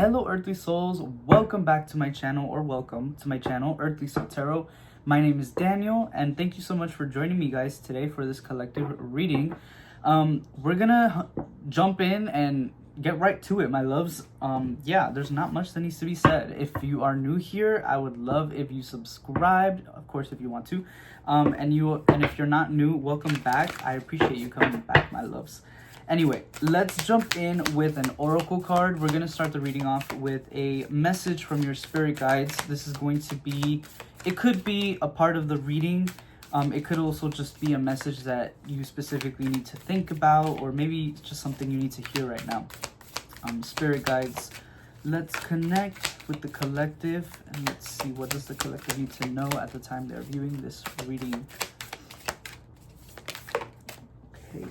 Hello earthly souls, welcome back to my channel, or welcome to my channel, Earthly Soul Tarot. My name is Daniel, and thank you so much for joining me guys today for this collective reading. We're gonna jump in and get right to it, my loves. Yeah, there's not much that needs to be said. If you are new here, I would love if you subscribed, of course, if you want to. And if you're not new, welcome back. I appreciate you coming back, my loves. Anyway, let's jump in with an oracle card. We're going to start the reading off with a message from your spirit guides. This is going to be, it could be a part of the reading. It could also just be a message that you specifically need to think about, or maybe just something you need to hear right now. Spirit guides, let's connect with the collective, and let's see, what does the collective need to know at the time they're viewing this reading. Okay.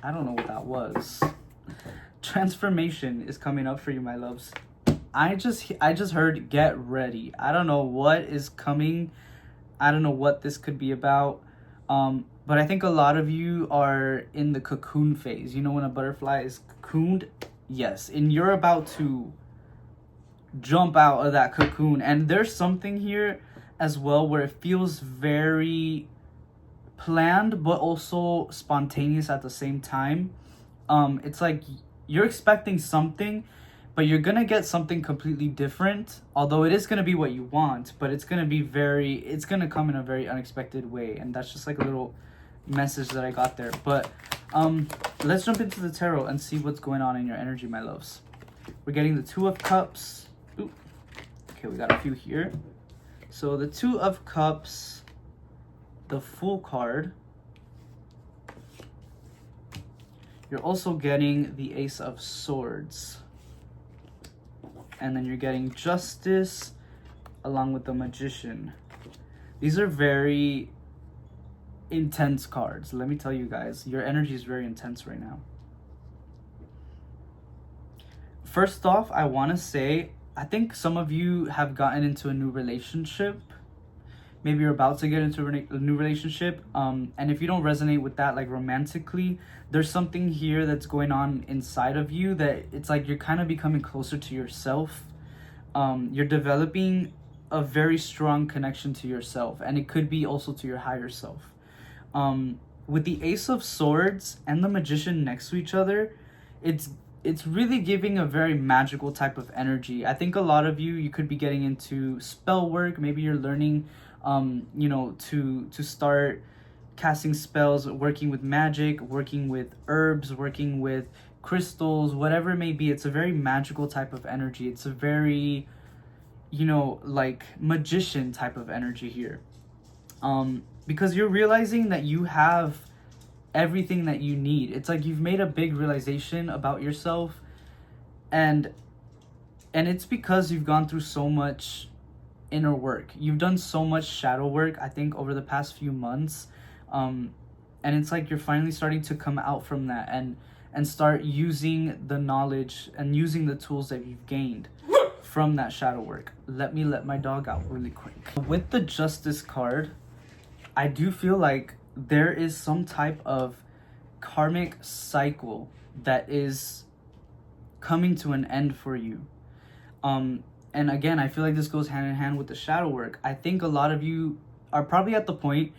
I don't know what that was. Transformation is coming up for you, my loves. I just heard get ready. I don't know what is coming. I don't know what this could be about. But I think a lot of you are in the cocoon phase. You know when a butterfly is cocooned? Yes. And you're about to jump out of that cocoon. And there's something here as well where it feels very planned but also spontaneous at the same time. It's like you're expecting something, but you're gonna get something completely different, although it is gonna be what you want, but it's gonna come in a very unexpected way. And that's just like a little message that I got there. But let's jump into the tarot and see what's going on in your energy, my loves. We're getting the Two of Cups. Ooh. Okay, we got a few here. So the Two of Cups, the Fool card. You're also getting the Ace of Swords. And then you're getting Justice along with the Magician. These are very intense cards. Let me tell you guys, your energy is very intense right now. First off, I want to say, I think some of you have gotten into a new relationship. Maybe you're about to get into a new relationship. And if you don't resonate with that, like romantically, there's something here that's going on inside of you that it's like you're kind of becoming closer to yourself. You're developing a very strong connection to yourself, and it could be also to your higher self. With the Ace of Swords and the Magician next to each other, it's really giving a very magical type of energy. I think a lot of you could be getting into spell work. Maybe you're learning to start casting spells, working with magic, working with herbs, working with crystals, whatever it may be. It's a very magical type of energy. It's a very, like magician type of energy here. Because you're realizing that you have everything that you need. It's like you've made a big realization about yourself, and it's because you've gone through so much inner work. You've done so much shadow work, I think, over the past few months. And it's like you're finally starting to come out from that and start using the knowledge and using the tools that you've gained from that shadow work. Let me let my dog out really quick. With the Justice card, I do feel like there is some type of karmic cycle that is coming to an end for you. And again, I feel like this goes hand in hand with the shadow work. I think a lot of you are probably at the point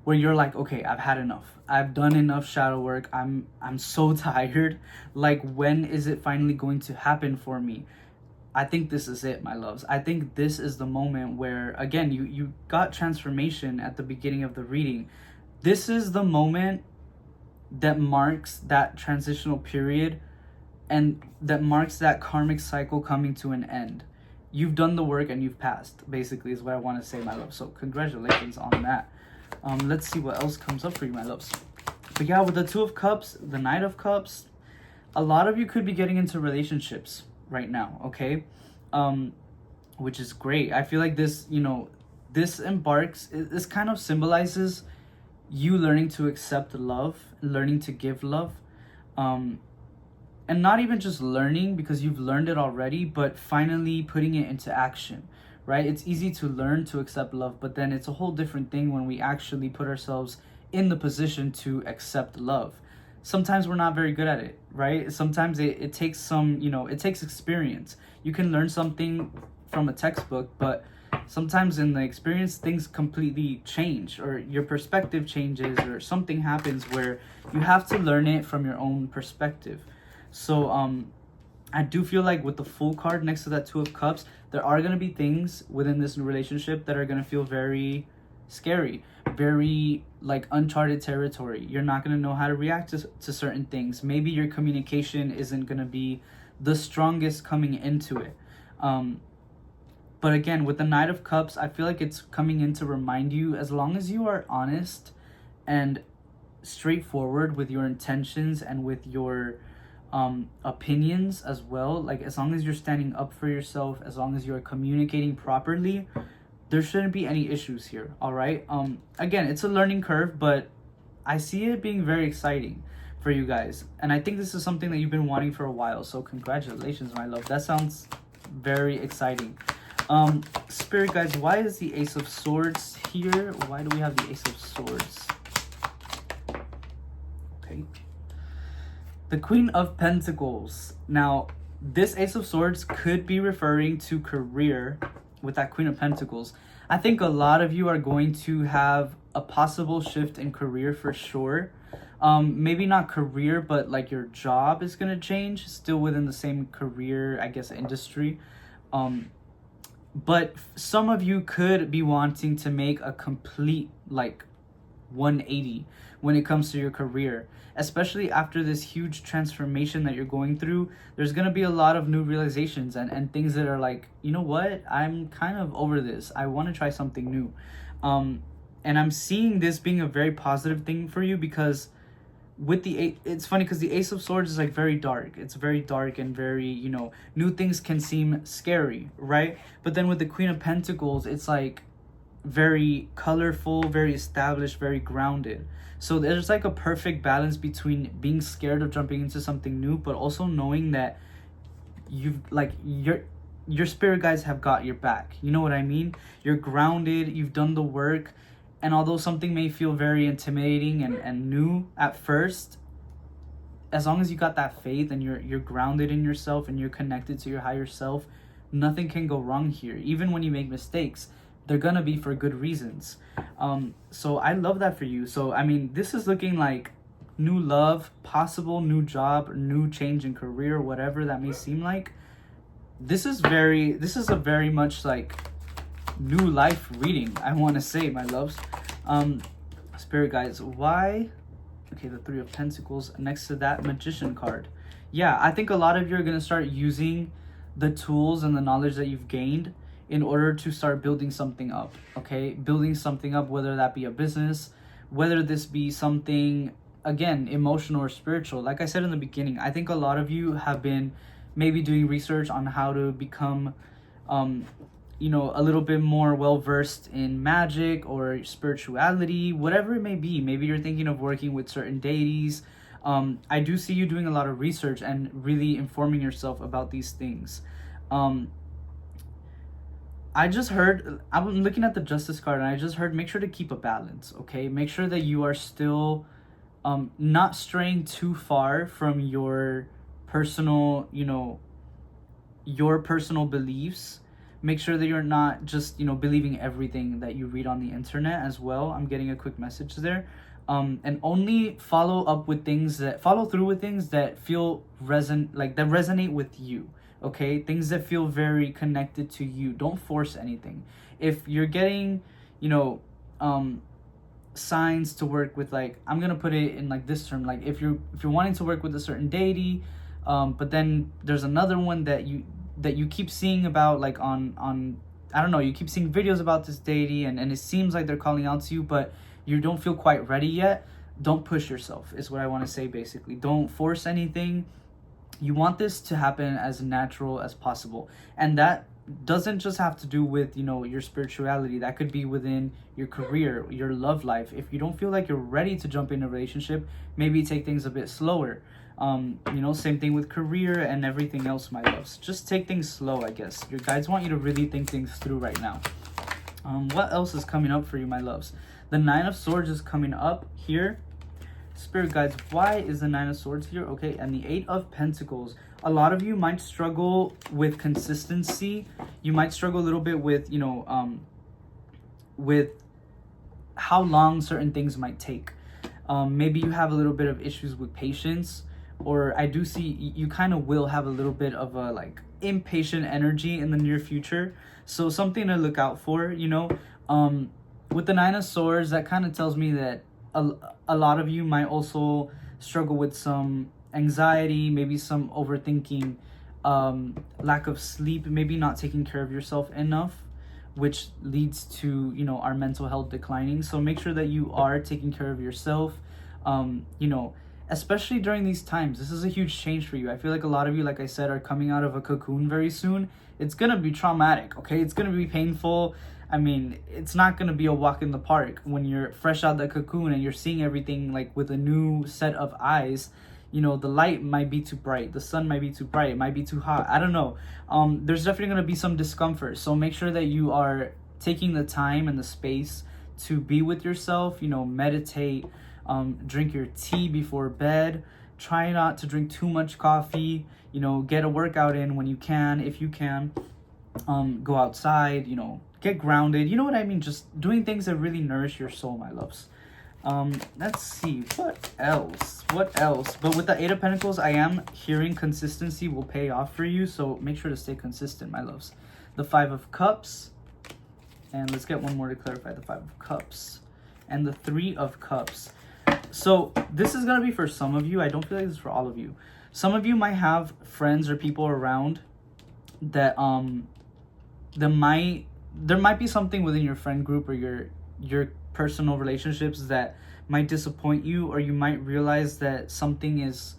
where you're like, okay, I've had enough. I've done enough shadow work. I'm so tired. Like, when is it finally going to happen for me? I think this is it, my loves. I think this is the moment where, again, you got transformation at the beginning of the reading. This is the moment that marks that transitional period and that marks that karmic cycle coming to an end. You've done the work and you've passed, basically, is what I want to say, my love. So congratulations on that. Let's see what else comes up for you, my loves. But yeah, with the Two of Cups, the Knight of Cups, a lot of you could be getting into relationships right now, okay? Which is great. I feel like this kind of symbolizes you learning to accept love, learning to give love. And not even just learning because you've learned it already, but finally putting it into action, right? It's easy to learn to accept love, but then it's a whole different thing when we actually put ourselves in the position to accept love. sometimes we're not very good at it, right? Sometimes it takes some, it takes experience. You can learn something from a textbook, but sometimes in the experience things completely change, or your perspective changes, or something happens where you have to learn it from your own perspective. So I do feel like with the Fool card next to that Two of Cups, there are going to be things within this relationship that are going to feel very scary, very like uncharted territory. You're not going to know how to react to certain things. Maybe your communication isn't going to be the strongest coming into it. But again, with the Knight of Cups, I feel like it's coming in to remind you, as long as you are honest and straightforward with your intentions and with your opinions as well, like as long as you're standing up for yourself, as long as you're communicating properly, there shouldn't be any issues here. All right. Again, it's a learning curve, but I see it being very exciting for you guys, and I think this is something that you've been wanting for a while. So congratulations, my love. That sounds very exciting. Spirit guides, why is the Ace of Swords here? Why do we have the Ace of Swords? Okay. The Queen of Pentacles. Now, this Ace of Swords could be referring to career with that Queen of Pentacles. I think a lot of you are going to have a possible shift in career for sure. Maybe not career, but like your job is going to change, still within the same career, I guess, industry. But some of you could be wanting to make a complete like 180 when it comes to your career, especially after this huge transformation that you're going through. There's going to be a lot of new realizations and things that are like, you know what, I'm kind of over this, I want to try something new. And I'm seeing this being a very positive thing for you, because with the it's funny because the Ace of Swords is like very dark. It's very dark and very, new things can seem scary, right? But then with the Queen of Pentacles, it's like very colorful, very established, very grounded. So there's like a perfect balance between being scared of jumping into something new, but also knowing that you've like your spirit guides have got your back. You know what I mean? You're grounded, you've done the work. And although something may feel very intimidating and new at first, as long as you got that faith and you're grounded in yourself and you're connected to your higher self, nothing can go wrong here. Even when you make mistakes, they're gonna be for good reasons. So I love that for you. So I mean, this is looking like new love, possible new job, new change in career, whatever that may seem like. This is a very much like new life reading, I want to say, my loves. Spirit guides, why? Okay, the Three of Pentacles next to that Magician card. Yeah, I think a lot of you are going to start using the tools and the knowledge that you've gained in order to start building something up. Okay, building something up, whether that be a business, whether this be something, again, emotional or spiritual. Like I said in the beginning, I think a lot of you have been maybe doing research on how to become a little bit more well-versed in magic or spirituality, whatever it may be. Maybe you're thinking of working with certain deities. I do see you doing a lot of research and really informing yourself about these things. I'm looking at the Justice card, and I just heard, make sure to keep a balance, okay? Make sure that you are still not straying too far from your personal, your personal beliefs. Make sure that you're not just, believing everything that you read on the internet as well. I'm getting a quick message there. And only follow through with things that feel that resonate with you. Okay? Things that feel very connected to you. Don't force anything. If you're getting, signs to work with, like, I'm gonna put it in like this term, like if you're wanting to work with a certain deity, but then there's another one that you keep seeing about, like on I don't know, you keep seeing videos about this deity and it seems like they're calling out to you, but you don't feel quite ready yet. Don't push yourself is what I want to say. Basically, don't force anything. You want this to happen as natural as possible, and that doesn't just have to do with your spirituality. That could be within your career, your love life. If you don't feel like you're ready to jump in a relationship, maybe take things a bit slower. Same thing with career and everything else, my loves. Just take things slow, I guess. Your guides want you to really think things through right now. What else is coming up for you, my loves? The Nine of Swords is coming up here. Spirit guides, why is the Nine of Swords here? Okay, and the Eight of Pentacles. A lot of you might struggle with consistency. You might struggle a little bit with, with how long certain things might take. Maybe you have a little bit of issues with patience, or I do see you kind of will have a little bit of a like impatient energy in the near future. So something to look out for, with the Nine of Swords, that kind of tells me that a lot of you might also struggle with some anxiety, maybe some overthinking, lack of sleep, maybe not taking care of yourself enough, which leads to, our mental health declining. So make sure that you are taking care of yourself, especially during these times. This is a huge change for you. I feel like a lot of you, like I said, are coming out of a cocoon very soon. It's gonna be traumatic, okay? It's gonna be painful. I mean, it's not gonna be a walk in the park when you're fresh out the cocoon and you're seeing everything like with a new set of eyes. The light might be too bright, the sun might be too bright, it might be too hot, I don't know. There's definitely going to be some discomfort, so make sure that you are taking the time and the space to be with yourself. Meditate, drink your tea before bed, try not to drink too much coffee, get a workout in when you can, if you can, go outside, get grounded, you know what I mean, just doing things that really nourish your soul, my loves. Let's see, what else, but with the Eight of Pentacles, I am hearing consistency will pay off for you, so make sure to stay consistent, my loves. The Five of Cups, and let's get one more to clarify. The Five of Cups and the Three of Cups. So this is gonna be for some of you. I don't feel like this is for all of you. Some of you might have friends or people around that there might be something within your friend group or your personal relationships that might disappoint you, or you might realize that something is,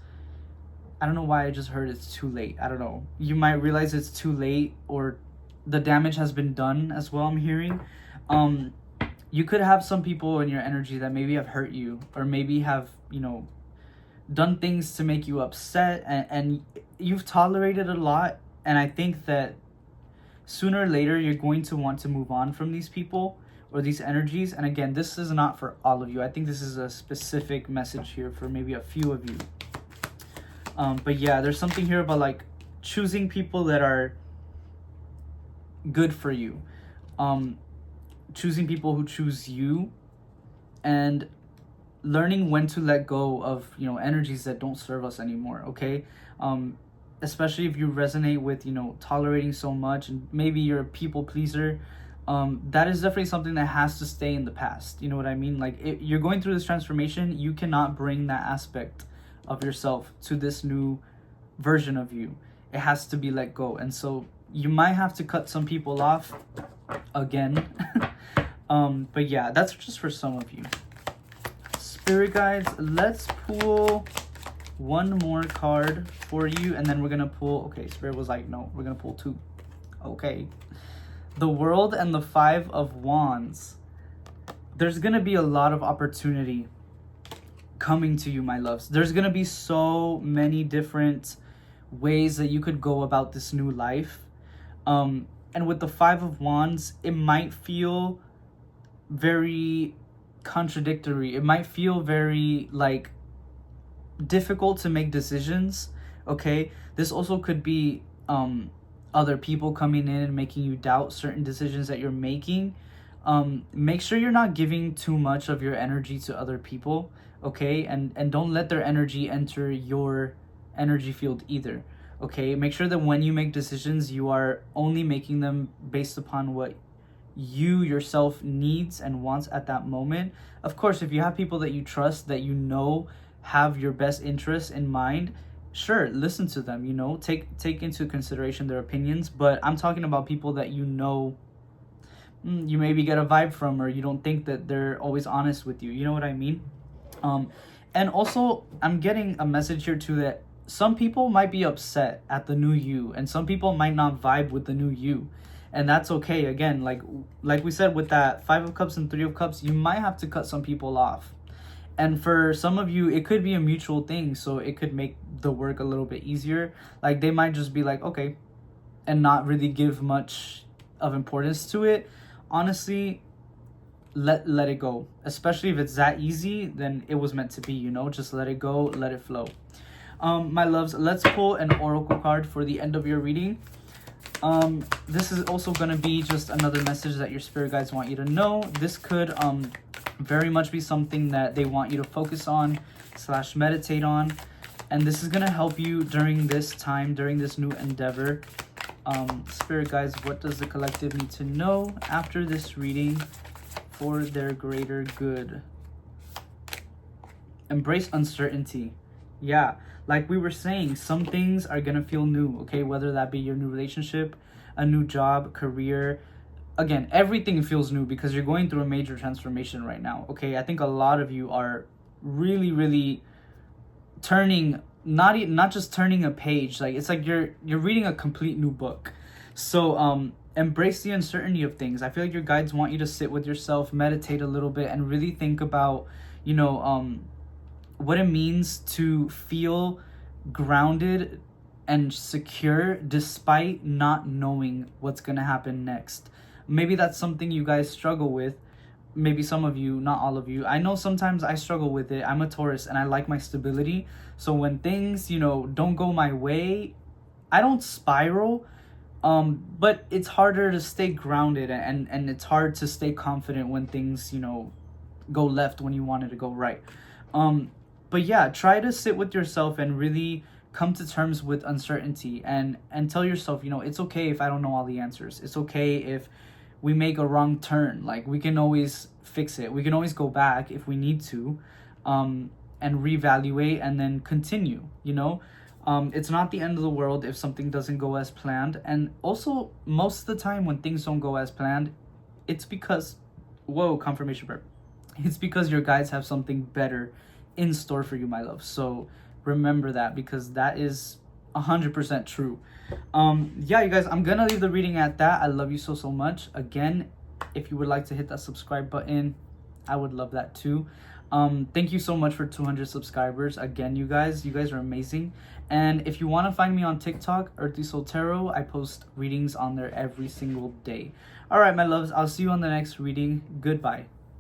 I don't know why I just heard it's too late. I don't know. You might realize it's too late, or the damage has been done as well, I'm hearing. You could have some people in your energy that maybe have hurt you, or maybe have, done things to make you upset, and you've tolerated a lot, and I think that sooner or later you're going to want to move on from these people or these energies. And again, this is not for all of you. I think this is a specific message here for maybe a few of you. But yeah, there's something here about like choosing people that are good for you, choosing people who choose you, and learning when to let go of energies that don't serve us anymore. Okay, especially if you resonate with tolerating so much, and maybe you're a people pleaser. That is definitely something that has to stay in the past. You know what I mean? Like, you're going through this transformation, you cannot bring that aspect of yourself to this new version of you. It has to be let go. And so you might have to cut some people off again. But yeah, that's just for some of you. Spirit guides, let's pull one more card for you, and then we're gonna pull, okay, Spirit was like, no, we're gonna pull two. Okay. The World and the Five of Wands. There's going to be a lot of opportunity coming to you, my loves. There's going to be so many different ways that you could go about this new life. And with the Five of Wands, it might feel very contradictory. It might feel very like difficult to make decisions. Okay, this also could be other people coming in and making you doubt certain decisions that you're making. Make sure you're not giving too much of your energy to other people, okay? And don't let their energy enter your energy field either, okay? Make sure that when you make decisions, you are only making them based upon what you yourself needs and wants at that moment. Of course, if you have people that you trust, that have your best interests in mind, sure, listen to them, take into consideration their opinions. But I'm talking about people that you maybe get a vibe from, or you don't think that they're always honest with you. You know what I mean? And also, I'm getting a message here too that some people might be upset at the new you, and some people might not vibe with the new you. And that's okay. Again, like we said with that Five of Cups and Three of Cups, you might have to cut some people off. And for some of you, it could be a mutual thing, so it could make the work a little bit easier. Like, they might just be like, okay, and not really give much of importance to it. Honestly, let it go. Especially if it's that easy, then it was meant to be, you know. Just let it go, let it flow. My loves, let's pull an oracle card for the end of your reading. This is also going to be just another message that your spirit guides want you to know. This could very much be something that they want you to focus on / meditate on, and this is going to help you during this time, during this new endeavor. Spirit guides, what does the collective need to know after this reading for their greater good? Embrace uncertainty. Yeah, like we were saying, some things are gonna feel new, okay? Whether that be your new relationship, a new job, career. Again, everything feels new because you're going through a major transformation right now, okay? I think a lot of you are really, really turning, not just turning a page, like it's like you're reading a complete new book. So embrace the uncertainty of things. I feel like your guides want you to sit with yourself, meditate a little bit, and really think about, you know, what it means to feel grounded and secure despite not knowing what's going to happen next. Maybe that's something you guys struggle with. Maybe some of you, not all of you. I know sometimes I struggle with it. I'm a Taurus and I like my stability. So when things, you know, don't go my way, I don't spiral. But it's harder to stay grounded, and it's hard to stay confident when things, you know, go left when you wanted to go right. But yeah, try to sit with yourself and really come to terms with uncertainty, and tell yourself, you know, it's okay if I don't know all the answers. It's okay if we make a wrong turn. Like, we can always fix it. We can always go back if we need to, and reevaluate and then continue, you know. It's not the end of the world if something doesn't go as planned. And also, most of the time when things don't go as planned, it's because, whoa, confirmation prayer. It's because your guides have something better in store for you, my love. So remember that, because that is 100% true. Yeah, you guys, I'm gonna leave the reading at that. I love you so much. Again, if you would like to hit that subscribe button, I would love that too. Thank you so much for 200 subscribers. Again, you guys are amazing. And if you want to find me on TikTok, Earthly Soul Tarot, I post readings on there every single day. All right, my loves, I'll see you on the next reading. Goodbye.